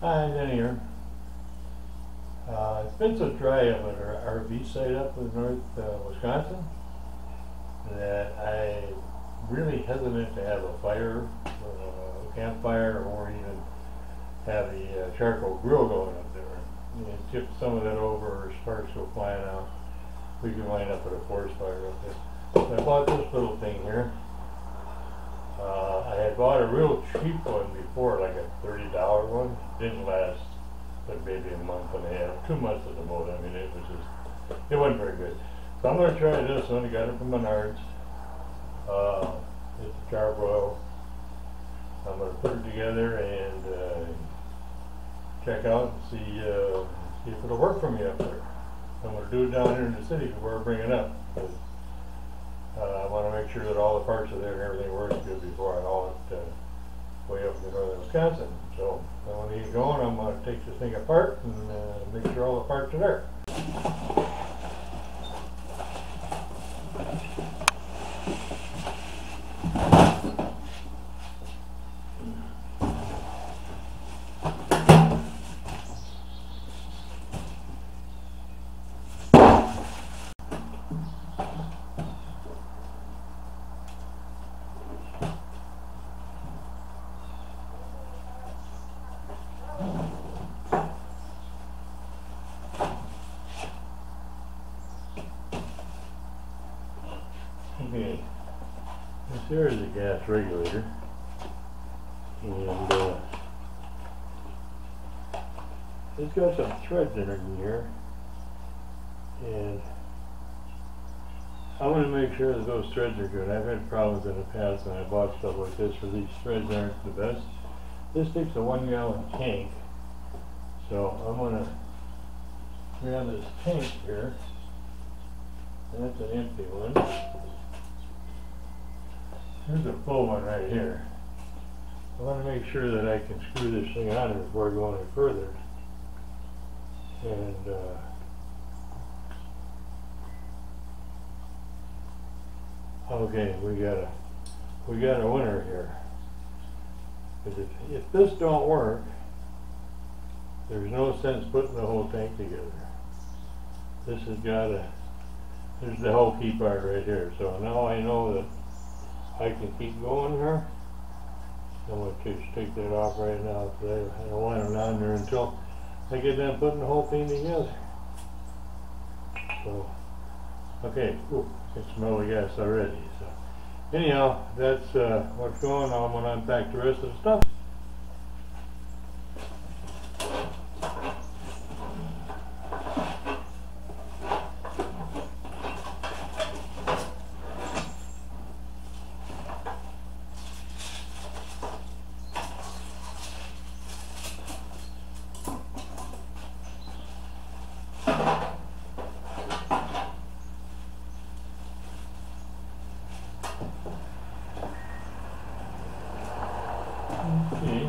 Hi, Dan here. It's been so dry up at our RV site up in north Wisconsin that I'm really hesitant to have a fire, a campfire, or even have the charcoal grill going up there. You know, tip some of that over, or sparks go flying out. We can wind up with a forest fire up there. So I bought this little thing here. I had bought a real cheap one before, like a $30 one. Didn't last but maybe a month and a half, 2 months at the most. I mean, it wasn't very good. So I'm going to try this one. I got it from Menards. It's a charbroil. I'm going to put it together and check out and see if it'll work for me up there. I'm going to do it down here in the city before I bring it up. I want to make sure that all the parts are there and everything works good before I haul it way up to northern Wisconsin. So when I get going, I'm going to take this thing apart and make sure all the parts are there. Okay, this here is a gas regulator, and it's got some threads in it in here, and I want to make sure that those threads are good. I've had problems in the past when I bought stuff like this where these threads aren't the best. This takes a 1 gallon tank, so I'm going to grab this tank here. That's an empty one. Here's a full one right here. I want to make sure that I can screw this thing on it before I go any further. And okay, we got a winner here. Because if this don't work, there's no sense putting the whole tank together. This has got a. There's the whole key part right here. So now I know that I can keep going here. I'm going to just take that off right now. So I don't want it on there until I get done putting the whole thing together. So, okay, ooh, I can smell the gas already. So, anyhow, that's what's going on. I'm going to unpack the rest of the stuff. Okay.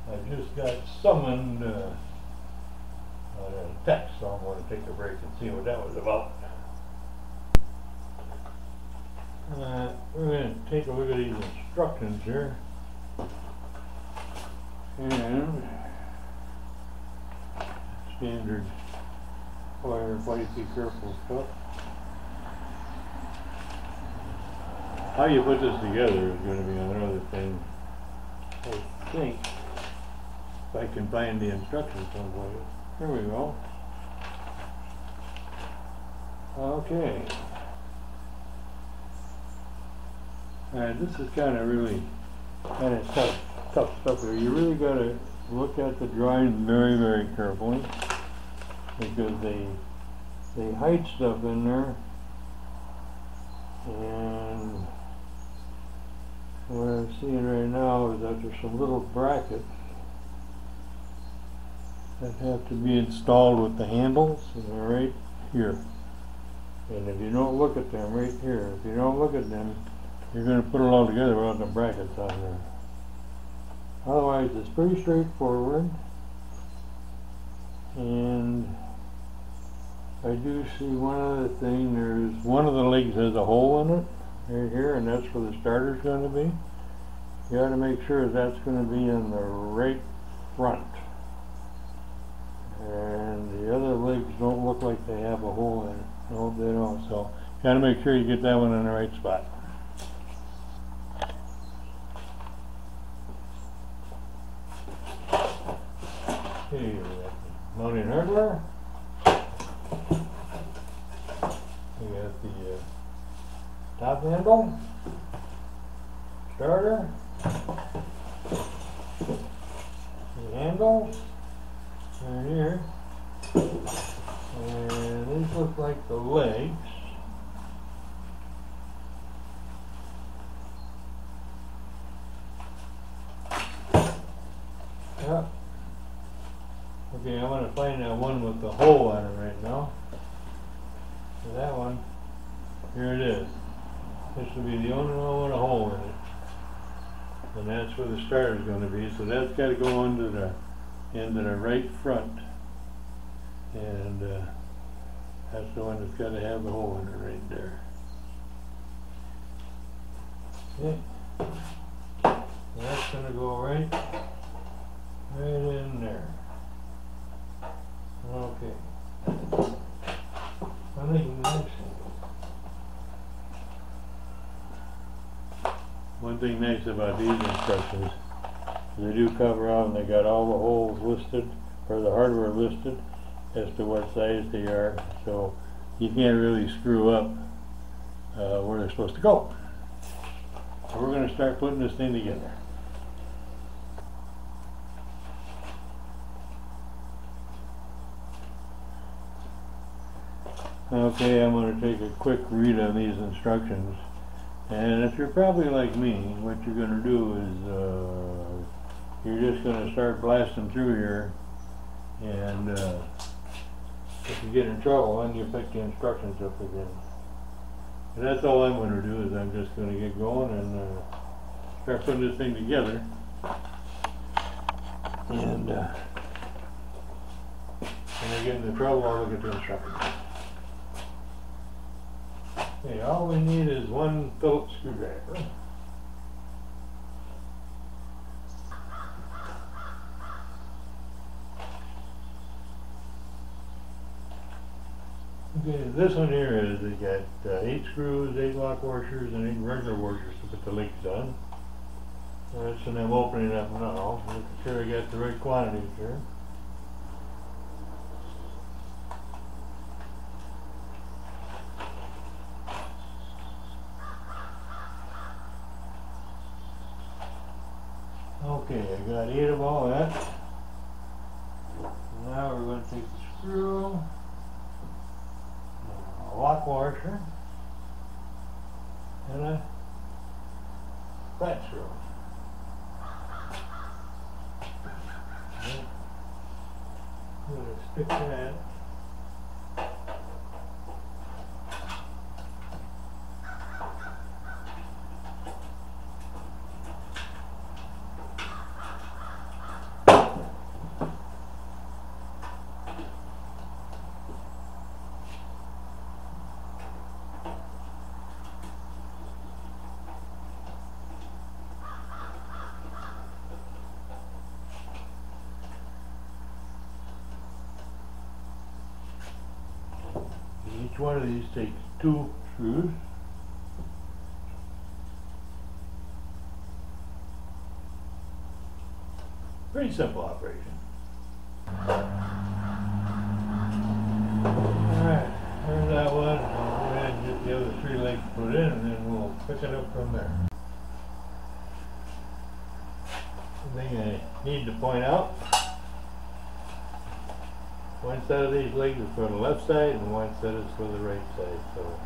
I just got summoned on a text, so I'm going to take a break and see what that was about. We're going to take a look at these instructions here. And standard firefight, be careful stuff. How you put this together is going to be another thing. I think if I can find the instructions someplace. Here we go. Okay. Alright, this is kind of tough stuff here. You really got to look at the drawings very, very carefully, because they hide stuff in there, and what I'm seeing right now is that there's some little brackets that have to be installed with the handles, and they're right here. And if you don't look at them right here, if you don't look at them, you're going to put it all together without the brackets on there. Otherwise, it's pretty straightforward. And I do see one other thing. There's one of the legs has a hole in it. right here, and that's where the starter's going to be. You got to make sure that's going to be in the right front. And the other legs don't look like they have a hole in it. No, they don't. So you got to make sure you get that one in the right spot. Okay, we got the mounting hardware. We got the top handle, starter, the handles right here, and these look like the legs. Yep. Okay, I want to find that one with the hole on it right now. So that one, here it is. This will be the only one with a hole in it. And that's where the starter is going to be. So that's got to go into the right front. And that's the one that's got to have the hole in it right there. Okay. That's going to go right in there. Okay. I think next. One thing nice about these instructions is they do cover out and they got all the holes listed, or the hardware listed as to what size they are, so you can't really screw up where they're supposed to go. So we're going to start putting this thing together. Okay, I'm going to take a quick read on these instructions. And if you're probably like me, what you're going to do is you're just going to start blasting through here, and if you get in trouble, then you pick the instructions up again. And that's all I'm going to do is I'm just going to get going and start putting this thing together. And when I get into trouble, I'll look at the instructions. Okay, all we need is one Phillips screwdriver. Okay, this one here is they got 8 screws, 8 lock washers, and 8 regular washers to put the legs on. That's and I'm opening it up now. Making sure I got the right quantities here. Okay, I got 8 of all that. Now we're going to take the screw, a lock washer, and a flat screw. I'm going to stick that. Each one of these takes 2 screws. Pretty simple operation. Alright, there's that one. I'll go ahead and get the other 3 legs put in, and then we'll pick it up from there. The thing I need to point out, one set of these legs is for the left side and one set is for the right side. So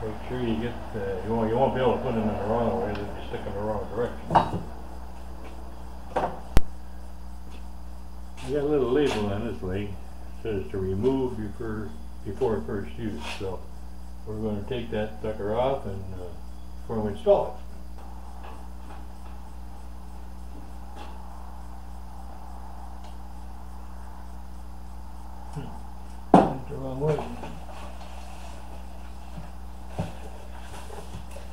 make sure you get you won't be able to put them in the wrong way, they'll be sticking the wrong direction. You got a little label on this leg. It says to remove before first use. So we're going to take that sucker off and before we install it. Went the wrong way.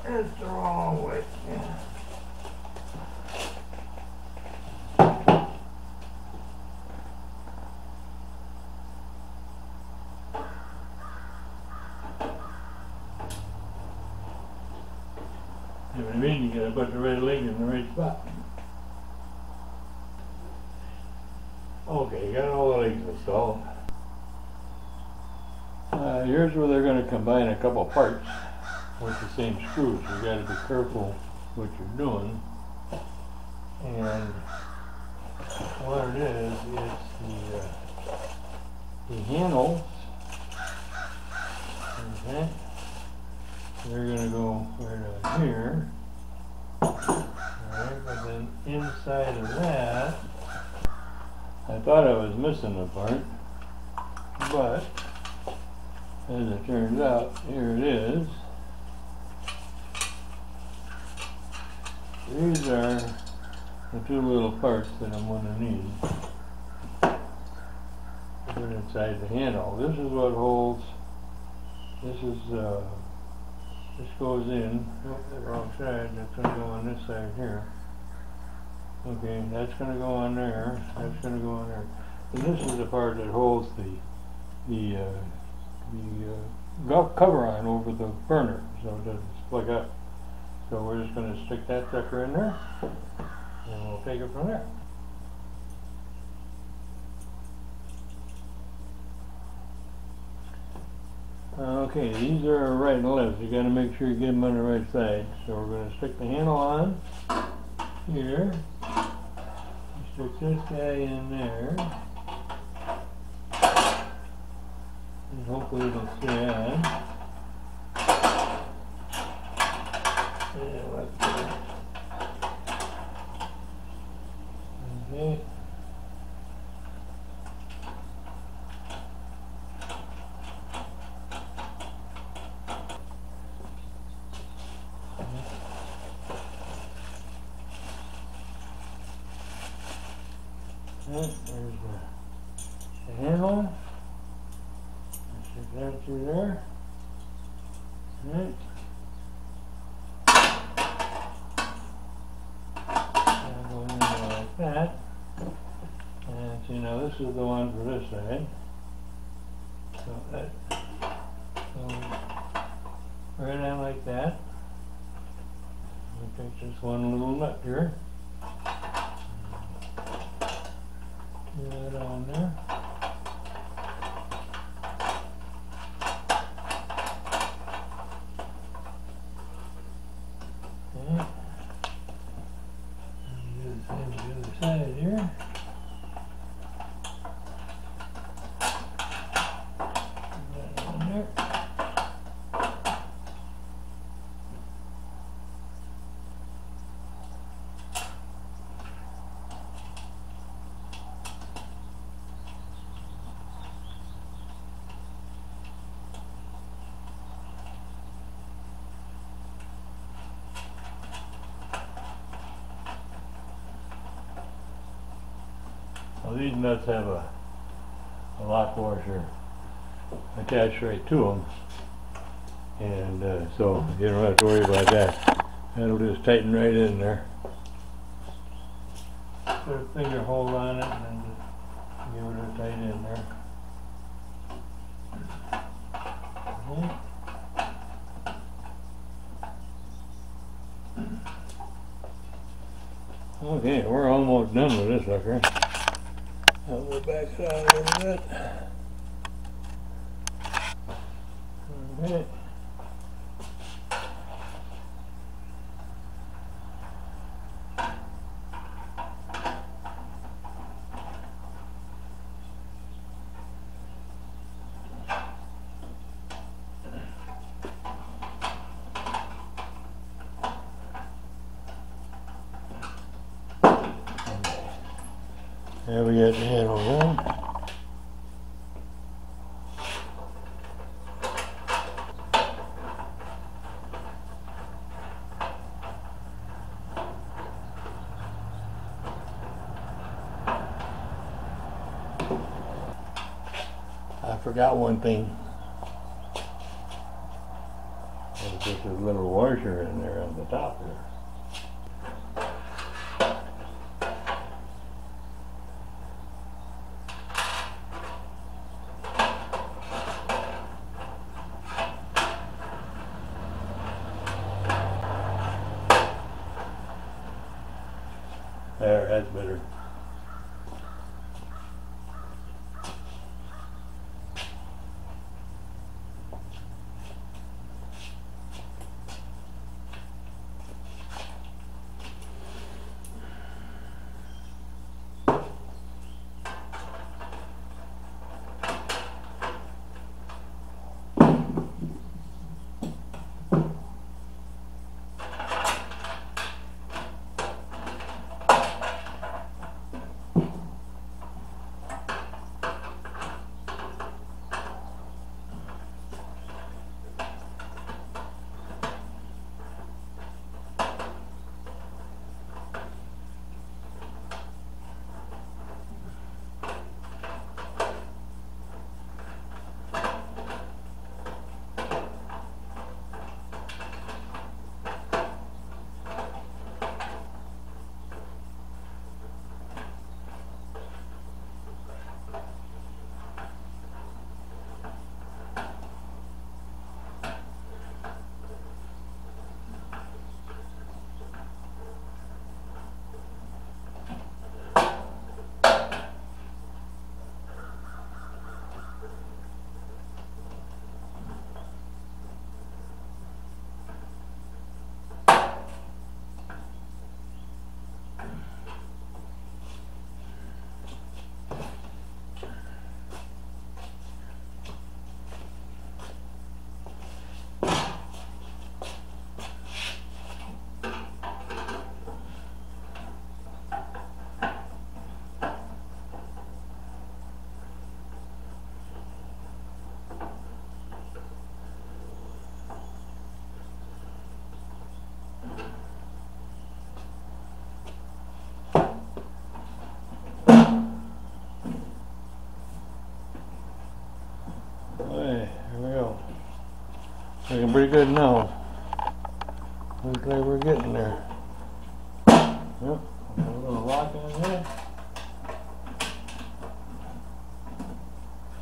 It's the wrong way. Yeah. You know what I mean? You gotta put the right leg in the right spot. Okay, you got all the legs installed. Here's where they're going to combine a couple parts with the same screws. You got to be careful what you're doing. And what it is the handles. Okay, they're going to go right on here. Alright, but then inside of that, I thought I was missing a part, but as it turns out, here it is. These are the two little parts that I'm going to need to put inside the handle. This is what holds, this goes in, oh, the wrong side, that's going to go on this side here. Okay, that's going to go on there, that's going to go on there. And this is the part that holds the cover on over the burner, so it doesn't plug up. So we're just going to stick that sucker in there, and we'll take it from there. Okay, these are right and left. You got to make sure you get them on the right side. So we're going to stick the handle on here. Stick this guy in there, and hopefully it'll stay on. Yeah, let's do it. Okay. There's the handle. Stick that through there. Right. And go in there like that. And see, now this is the one for this side. So that goes right on like that. We'll take this one little nut here. Get that on there. Okay. And do the same to the other side here. Put that on there. Well, these nuts have a lock washer attached right to them, and so you don't have to worry about that. That'll just tighten right in there. Put a finger hold on it and then just give it a tight in there. Okay, we're almost done with this sucker. I'll go back it out a little bit. Okay. There we got the handle on. I forgot one thing. There's just a little washer pressure in there on the top there. There, that's better. Looking pretty good now. Looks like we're getting there. Yep, we're gonna lock it in there.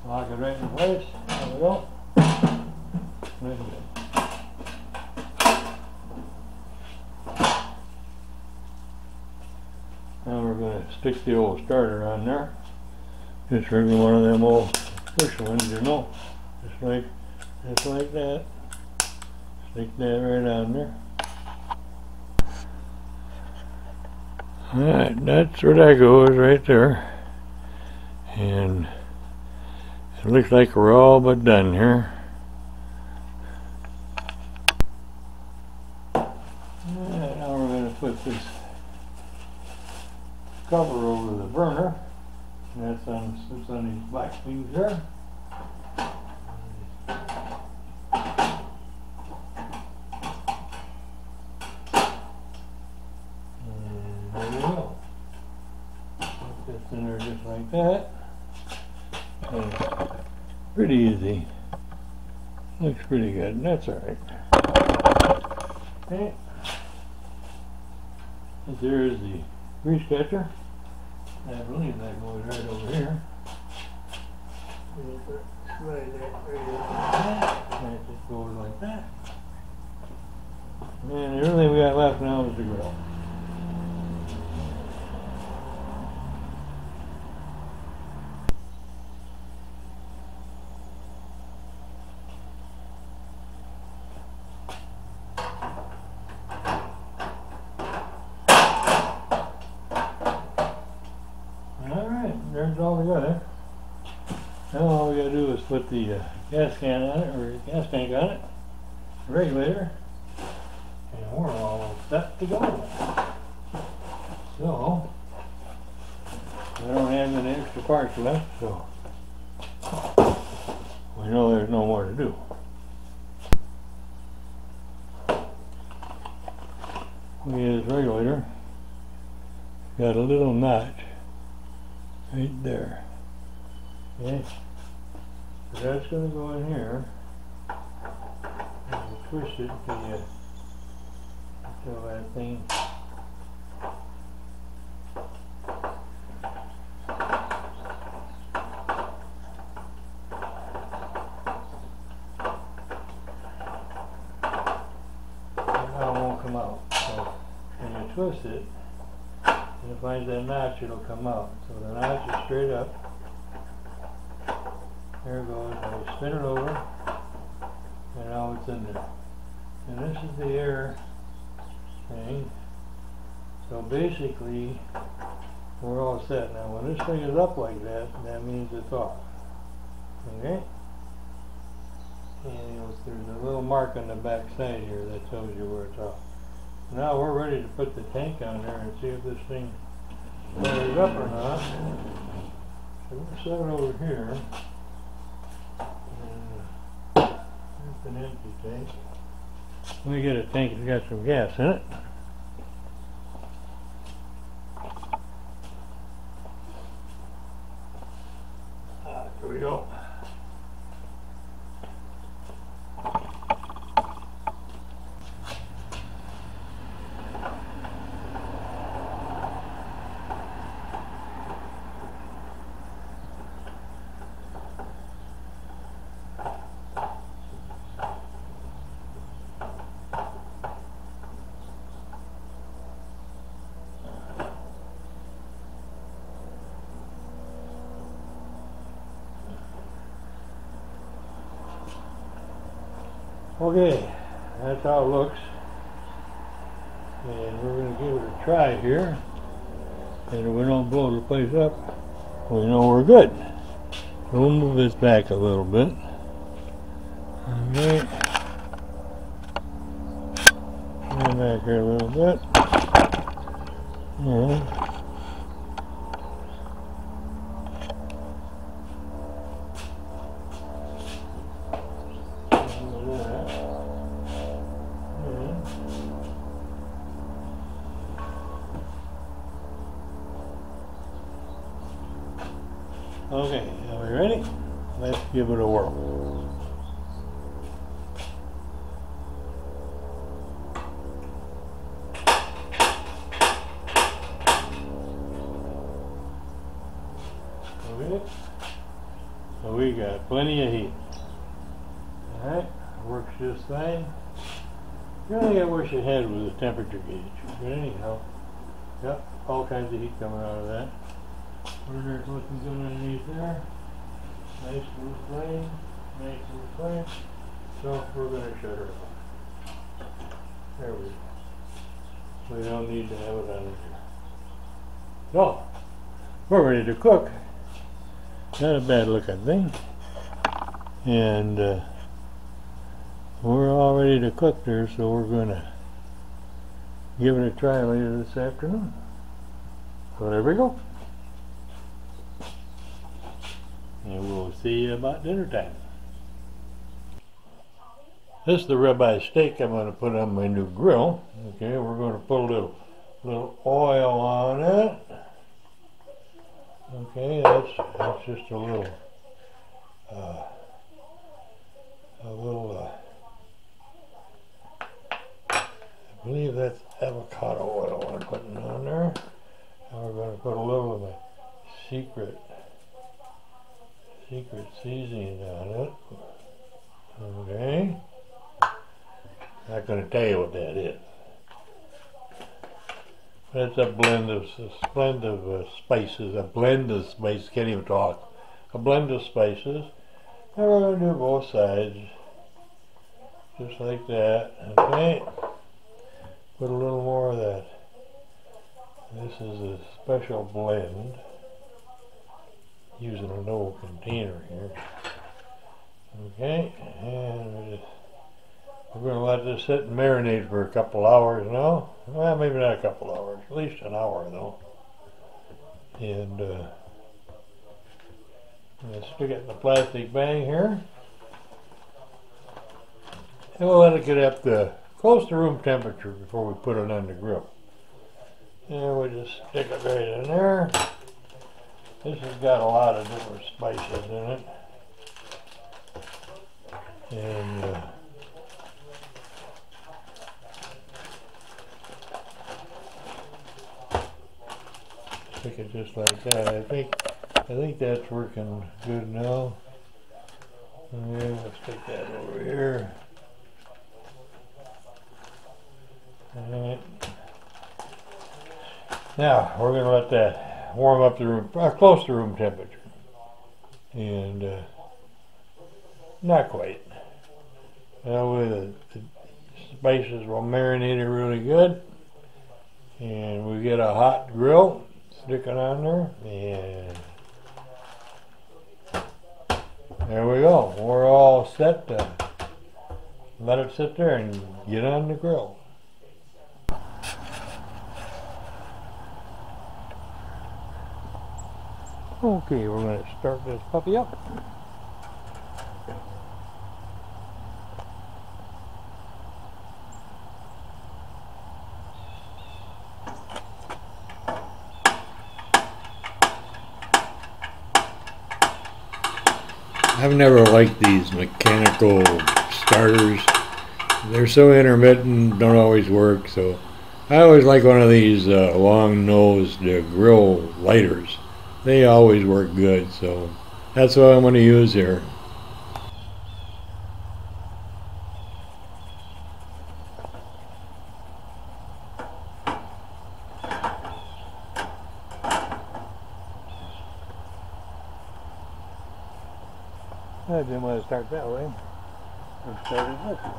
Lock it right in place. There we go. Nice and good. Now we're gonna stick the old starter on there. Just regular one of them old push ones, you know. Just like that. Stick that right on there. Alright, that's where that goes, right there. And it looks like we're all but done here. Alright, now we're going to put this cover over the burner. And that's on these black things there. In there just like that. And pretty easy. Looks pretty good. That's alright. Okay. There is the grease catcher. I believe that goes right over here. Slide that right over there. And it just goes like that. And the only thing we got left now is the grill. There's all together. Now all we gotta do is put the gas can on it, or gas tank on it, the regulator, and we're all set to go. So, I don't have any extra parts left, so we know there's no more to do. We have this regulator, got a little notch right there. Okay, so that's going to go in here, and you twist it until you Fill that thing. Now it won't come out. So when you twist it, and it finds that notch, it'll come out. So the notch is straight up. There it goes. I spin it over, and now it's in there. And this is the air thing. So basically, we're all set. Now when this thing is up like that, that means it's off. Okay? And there's a little mark on the back side here that tells you where it's off. Now we're ready to put the tank on there and see if this thing fires up or not. So we'll set it over here. And here's an empty tank. Let me get a tank that's got some gas in it. Here we go. Okay, that's how it looks, and we're going to give it a try here, and if we don't blow the place up, we know we're good. So we'll move this back a little bit. Okay, come back here a little bit. Yeah. Okay, are we ready? Let's give it a whirl. Okay, so we got plenty of heat. Alright, works just fine. The only thing I wish it had was a temperature gauge. But anyhow, yep, all kinds of heat coming out of that. Burner's looking good underneath there. Nice smooth flame. Nice smooth flame. So we're going to shut her off. There we go. We don't need to have it under here. So, we're ready to cook. Not a bad looking thing. And we're all ready to cook there, so we're going to give it a try later this afternoon. So there we go. And we'll see you about dinner time. This is the ribeye steak I'm going to put on my new grill. Okay, we're going to put a little oil on it. Okay, that's just a little I believe that's avocado oil I'm putting on there. And we're going to put a little of my secret seasoning on it. Okay. Not going to tell you what that is. That's a blend of spices. A blend of spices. Can't even talk. A blend of spices. And we're going to do both sides, just like that. Okay. Put a little more of that. This is a special blend. Using an old container here. Okay, and we're going to let this sit and marinate for a couple hours now. Well, maybe not a couple hours, at least an hour though. And let's stick it in the plastic bag here. And we'll let it get up to close to room temperature before we put it on the grill. And we'll just stick it right in there. This has got a lot of different spices in it. And stick it just like that. I think that's working good now. Yeah, let's stick that over here. Alright. Now we're going to let that warm up the room, close to room temperature. And not quite. That way the spices will marinate it really good. And we get a hot grill sticking on there. And there we go. We're all set to let it sit there and get on the grill. Okay, we're going to start this puppy up. I've never liked these mechanical starters. They're so intermittent, don't always work, so I always like one of these long-nosed grill lighters. They always work good, so that's what I'm going to use here. I didn't want to start that way. I started this way.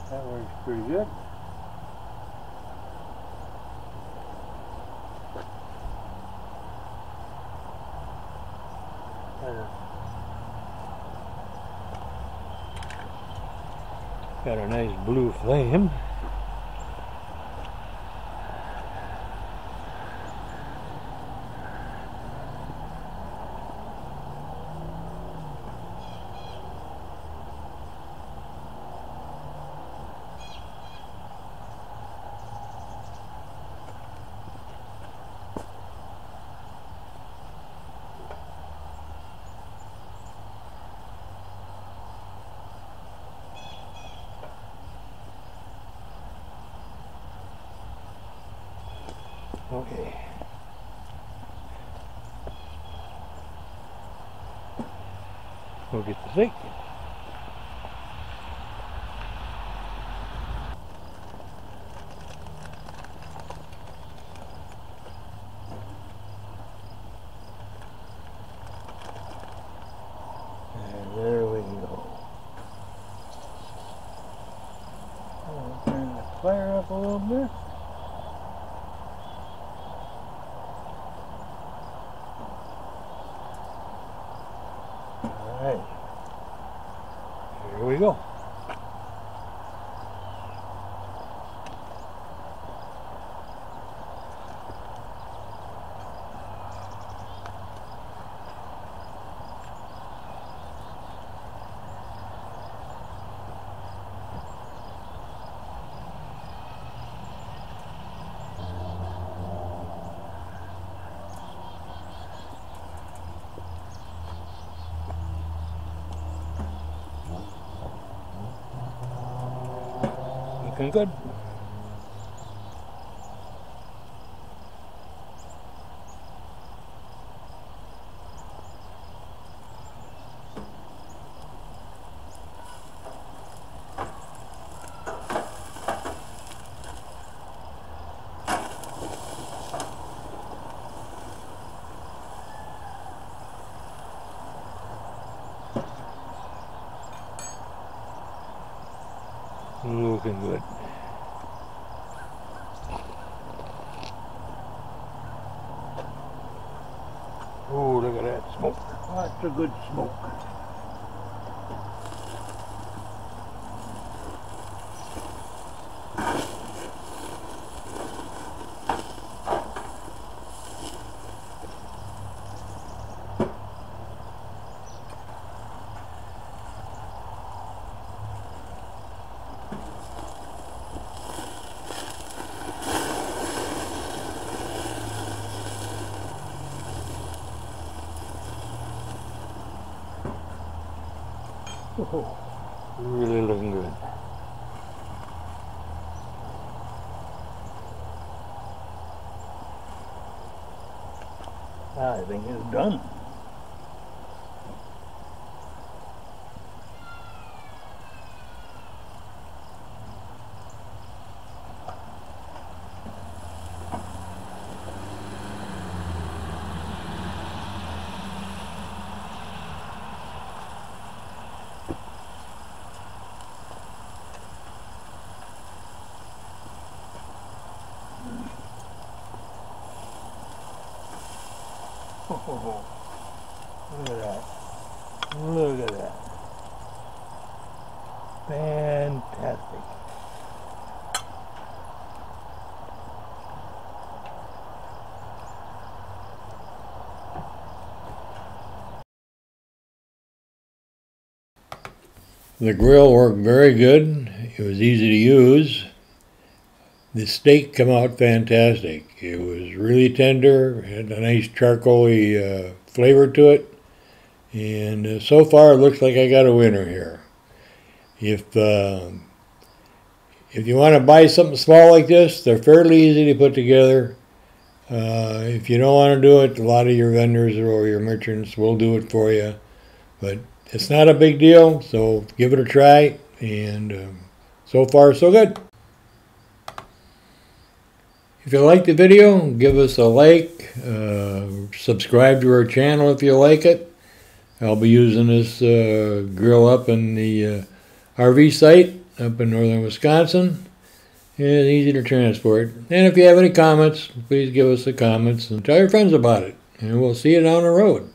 That works pretty good. Got a nice blue flame. Okay. We'll get the steak. And there we go. I'll turn the fire up a little bit. Alright, here we go. Looking good. Looking good. Oh, look at that smoke. Lots of good smoke. Oh, really looking good. I think it's done. Oh, look at that. Look at that. Fantastic. The grill worked very good. It was easy to use. The steak came out fantastic. It was really tender, had a nice charcoaly flavor to it, and so far it looks like I got a winner here. If you want to buy something small like this, they're fairly easy to put together. If you don't want to do it, a lot of your vendors or your merchants will do it for you, but it's not a big deal, so give it a try, and so far so good. If you like the video, give us a like, subscribe to our channel if you like it. I'll be using this grill up in the RV site up in northern Wisconsin. It's easy to transport. And if you have any comments, please give us the comments and tell your friends about it. And we'll see you down the road.